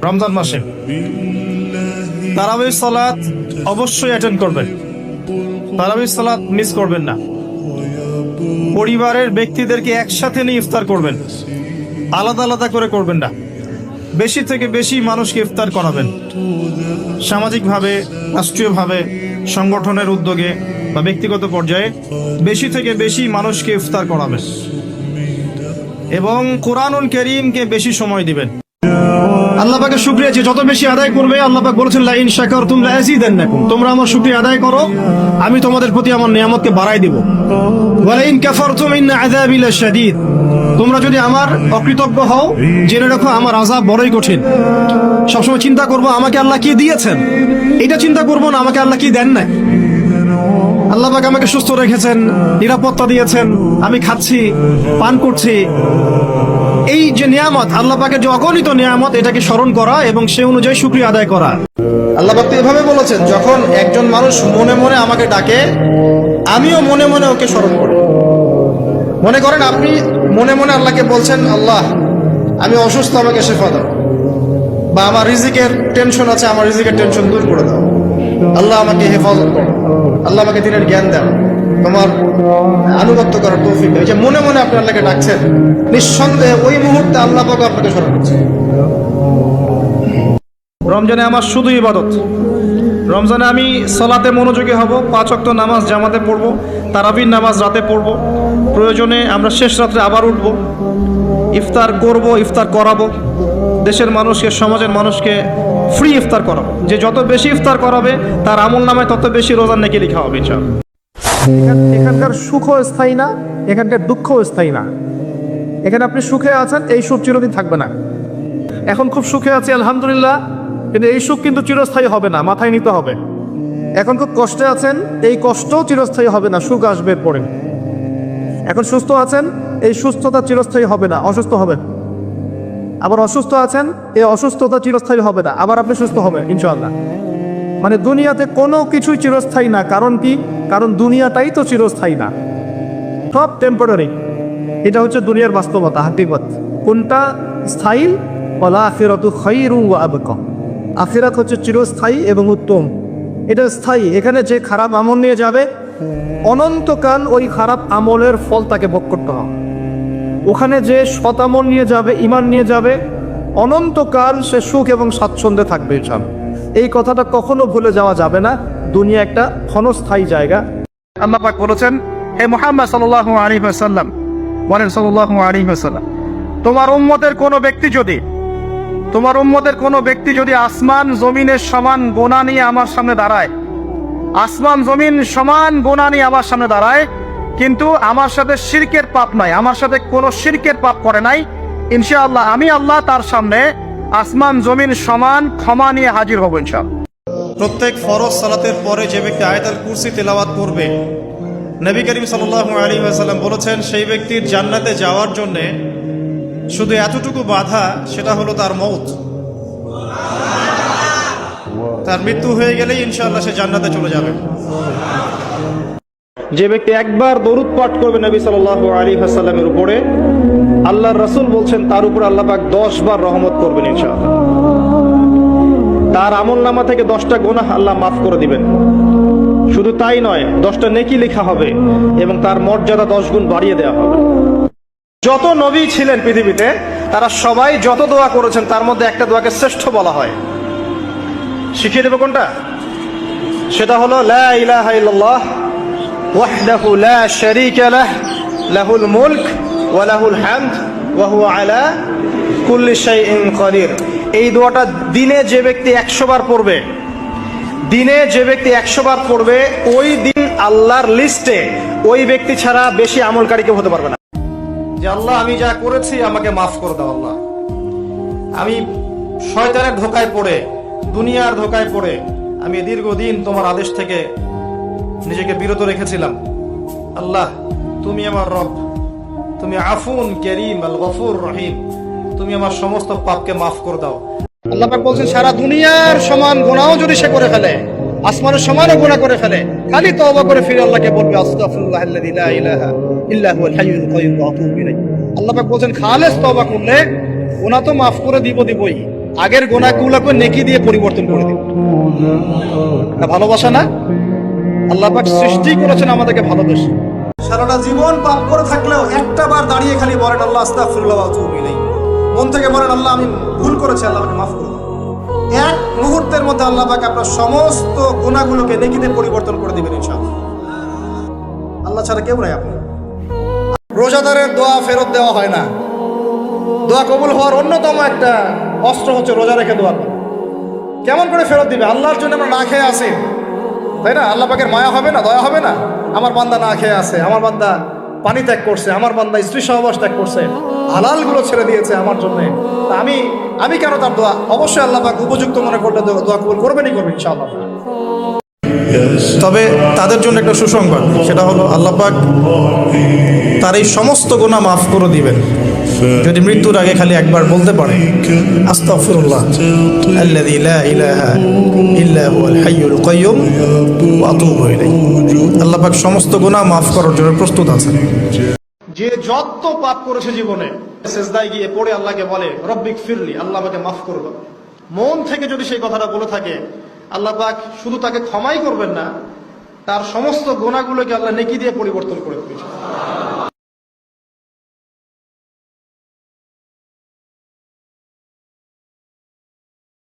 রমজান মাসে তারাবির সালাত অবশ্যই অ্যাটেন্ড করবেন। তারাবির সালাত মিস করবেন না। পরিবারের ব্যক্তিদেরকে একসাথে নিয়ে ইফতার করবেন, আলাদা আলাদা করে করবেন না। বেশি থেকে বেশি মানুষকে ইফতার করাবেন। সামাজিকভাবে, রাষ্ট্রীয়ভাবে, সংগঠনের উদ্যোগে বা ব্যক্তিগত পর্যায়ে বেশি থেকে বেশি মানুষকে ইফতার করাবেন এবং কোরআনুল কারীমকে বেশি সময় দিবেন। আল্লাহ পাকের শুকরিয়া যে যত বেশি আদায় করবে, আল্লাহ পাক বলেছেন লা ইন শাকারতুম লা আযীদান্নাকুম, তোমরা আমার শুকরিয়া আদায় করো, আমি তোমাদের প্রতি আমার নিয়ামতকে বাড়াই দেব। ওয়া লা ইন কাফারতুম ইন্না আযাবি লাশাদীদ, তোমরা যদি আমার অকৃতজ্ঞ হও, জেনে রাখো আমার আযাব বড়ই কঠিন। সবসময় চিন্তা করবো আমাকে আল্লাহ কি দিয়েছেন, এটা চিন্তা করবো না আমাকে আল্লাহ কি দেন না। আল্লাহ পাক আমাকে সুস্থ রেখেছেন, নিরাপত্তা দিয়েছেন, আমি খাচ্ছি, পান করছি। এই যে নিয়ামত, আল্লাহ পাকের যে অগণিত নিয়ামত, এটাকে স্মরণ করা এবং সে অনুযায়ী শুকরিয়া আদায় করা। আল্লাহ পাক তো এভাবে বলেছেন, যখন একজন মানুষ মনে মনে আমাকে ডাকে, আমিও মনে মনে ওকে স্মরণ করি। মনে করেন আপনি মনে মনে আল্লাহকে বলছেন, আল্লাহ আমি অসুস্থ, আমাকে শেফা দাও, বা আমার রিজিকের টেনশন আছে, আমার রিজিকের টেনশন দূর করে দাও, আল্লাহ আমাকে হেফাজত করো, আল্লাহ আমাকে দিনের জ্ঞান দাও, তোমার আনুগত্য করার তৌফিক দাও। এই যে মনে মনে আপনি আল্লাহকে ডাকছেন, নিঃসন্দেহে ওই মুহূর্তে আল্লাহ পাক আপনাকে স্মরণ করছে। রমজানে আমার শুধু ইবাদত। রমজানে আমি সালাতে মনোযোগী হব, 5 ওয়াক্ত নামাজ জামাতে পড়ব, তারাবির নামাজ রাতে পড়ব, প্রয়োজনে আমরা শেষ রাত্রে আবার উঠব, ইফতার করব, ইফতার করাবো, দেশের মানুষকে, সমাজের মানুষকে ফ্রি ইফতার করাবো। যে যত বেশি ইফতার করাবে তার আমল নামায় তত বেশি রোজার নেকি লেখা হবে ইনশাআল্লাহ। এখানকার সুখও স্থায়ী না, এখানকার দুঃখও স্থায়ী না। এখানে আপনি সুখে আছেন, এই সুখ চিরদিন থাকবে না। এখন খুব সুখে আছি আলহামদুলিল্লাহ, কিন্তু এই সুখ কিন্তু চিরস্থায়ী হবে না, মাথায় নিতে হবে। এখন খুব কষ্টে আছেন, এই কষ্টও চিরস্থায়ী হবে না, সুখ আসবে পরে। এখন সুস্থ আছেন, এই সুস্থতা চিরস্থায়ী হবে না, অসুস্থ হবেন। আবার অসুস্থ আছেন, এই অসুস্থতা চিরস্থায়ী হবে না, আবার আপনি সুস্থ হবেন ইনশাআল্লাহ। মানে দুনিয়াতে কোনো কিছুই চিরস্থায়ী না। কারণ কি? কারণ দুনিয়াটাই তো চিরস্থায়ী না, সব টেম্পোরারি। এটা হচ্ছে দুনিয়ার বাস্তবতা, হাকিকত। কোনটা স্থায়ী? ওয়াল আখিরাতু খায়রু ওয়া আবকা। আখিরাত হচ্ছে চিরস্থায়ী এবং উত্তম, এটা স্থায়ী। এখানে যে খারাপ আমল নিয়ে যাবে, অনন্তকাল ওই খারাপ আমলের ফল তাকে ভোগ করতে হবে। ওখানে যে সৎ আমল নিয়ে যাবে, ঈমান নিয়ে যাবে, অনন্তকাল সে সুখ এবং স্বাচ্ছন্দ্যে থাকবে ইনশাআল্লাহ। এই কথাটা কখনো ভুলে যাওয়া যাবে না। দুনিয়া একটা ক্ষণস্থায়ী জায়গা। আল্লাহ পাক বলেছেন, হে মুহাম্মদ সাল্লাল্লাহু আলাইহি ওয়াসাল্লাম, বলেন সাল্লাল্লাহু আলাইহি ওয়াসাল্লাম, তোমার উম্মতের কোনো ব্যক্তি যদি আসমান জমিনের সমান গোনা নিয়ে আমার সামনে দাঁড়ায়, আসমান জমিন সমান গোনা নিয়ে আমার সামনে দাঁড়ায়, কিন্তু আমার সাথে শিরকের পাপ নাই, আমার সাথে কোনো শিরকের পাপ করে নাই, ইনশাআল্লাহ আমি আল্লাহ তার সামনে আসমান জমিন সমান ক্ষমা নিয়ে হাজির হব ইনশাআল্লাহ। প্রত্যেক ফরজ সালাতের পরে যে ব্যক্তি আয়াতুল কুরসি তেলাওয়াত করবে, নবী করিম সাল্লাল্লাহু আলাইহি ওয়াসাল্লাম বলেছেন, সেই ব্যক্তির জান্নাতে যাওয়ার জন্য শুধু এতটুকু বাধা, সেটা হলো তার মওত। তার মৃত্যু হয়ে গেলেই ইনশাআল্লাহ সে জান্নাতে চলে যাবে। যে ব্যক্তি একবার দরুদ পাঠ করবে নবী সাল্লাল্লাহু আলাইহি ওয়াসাল্লামের উপরে, আল্লাহর রাসূল বলছেন তার উপর আল্লাহ পাক 10 বার রহমত করবেন ইনশাআল্লাহ। তার আমলনামা থেকে 10টা গুনাহ আল্লাহ মাফ করে দিবেন। শুধু তাই নয়, 10টা নেকি লেখা হবে এবং তার মর্যাদা 10 গুণ বাড়িয়ে দেওয়া হবে। যত নবী ছিলেন পৃথিবীতে, তারা সবাই যত দোয়া করেছেন, তার মধ্যে একটা দোয়াকে শ্রেষ্ঠ বলা হয়। শিখিয়ে দেব কোনটা? সেটা হলো লা ইলাহা ইল্লাল্লাহ ওয়াহদাহু লা শারীকা লাহ, লাহুল মুলক ওয়া লাহুল হামদ ওয়া হুয়া আলা কুল্লি শাইইন কাদির। এই দোয়াটা দিনে যে ব্যক্তি 100 বার পড়বে, ওই দিন আল্লাহর লিস্টে ওই ব্যক্তি ছাড়া বেশি আমলকারী কেউ হতে পারবে না। যে আল্লাহ আমি যা করেছি আমাকে মাফ করে দাও, আল্লাহ আমি শয়তানের ধোকায় পড়ে, দুনিয়ার ধোকায় পড়ে আমি দীর্ঘদিন তোমার আদেশ থেকে নিজেকে বিরত রেখেছিলাম। আল্লাহ তুমি আমার রব, তুমি আফুন কারীম আল গফুর রহিম, তুমি আমার সমস্ত পাপকে মাফ করে দাও। আল্লাহ পাক বলছেন, সারা দুনিয়ার সমান গুনাহও যদি সে করে ফেলে, আসমানের সমানও গুনাহ করে ফেলে, খালি তওবা করে ফিরে আল্লাহকে বলবে আস্তাগফিরুল্লাহাল্লাযী লা ইলাহা ইল্লা হুয়াল হাইয়ুল কাইয়্যুম ওয়া আতুবু ইলাইহি। আল্লাহ পাক বলছেন, খালেস তওবা করলে গুনাহ তো মাফ করে দিবই, আগের গুনাহগুলোকে নেকি দিয়ে পরিবর্তন করে দিব। এটা ভালোবাসা না? আল্লাহ পাক সৃষ্টি করেছেন আমাদেরকে ভালোবেসে। সারাটা জীবন পাপ করে থাকলেও একটা বার দাঁড়িয়ে খালি বলেন আল্লাহ আস্তাগফিরুল্লাহ ওয়া আতুবু ইলাইহি। মন থেকে বলেন আল্লাহ আমি ভুল করেছি, আল্লাহ আমাকে মাফ করে দাও। এক মুহূর্তের মধ্যে আল্লাহ পাক আপনার সমস্ত গুনাহগুলোকে নেকিতে পরিবর্তন করে দিবেন ইনশাআল্লাহ। আল্লাহ ছাড়া কেউ নাই আপনি। রোজাদারের দোয়া ফেরত দেওয়া হয় না। দোয়া কবুল হওয়ার অন্যতম একটা অস্ত্র হচ্ছে রোজা রেখে দোয়া করা। কেমন করে ফেরত দিবে? আল্লাহর জন্য আমরা না খেয়ে আসি, তাই না? আল্লাহ পাকের মায়া হবে না, দয়া হবে না? আমার বান্দা না খেয়ে আছে, আমার বান্দা পানি ত্যাগ করছে, আমার বান্দা স্ত্রী সহবাস ত্যাগ করছে, হালালগুলো ছেড়ে দিয়েছে আমার জন্য, তা আমি কেন তার দোয়া? অবশ্যই আল্লাহ পাক উপযুক্ত মনে করলে দোয়া কবুল করবেনই করবেন ইনশাআল্লাহ। তবে তাদের জন্য একটা সুসংবাদ, সেটা হলো আল্লাহ পাক তার এই সমস্ত গুনাহ মাফ করে দিবেন যদি মৃত্যুর আগে খালি একবার বলতে পারে আস্তাগফিরুল্লাহ আল্লাযী লা ইলাহা ইল্লা হুয়াল হাইয়ুল কাইয়্যুম ওয়া আতুবু ইলাইহি। আল্লাহ পাক সমস্ত গুনাহ মাফ করার জন্য প্রস্তুত আছেন। যে যত পাপ করেছে জীবনে সিজদায় গিয়ে পড়ে আল্লাহকে বলে রব্বিক ফিরলি, আল্লাহ আমাকে মাফ করে দাও, মন থেকে যদি সেই কথাটা বলে থাকে, আল্লাহ পাক শুধু তাকে ক্ষমাই করবেন না, তার সমস্ত গুনাহগুলোকে আল্লাহ নেকি দিয়ে পরিবর্তন করে দিবেন।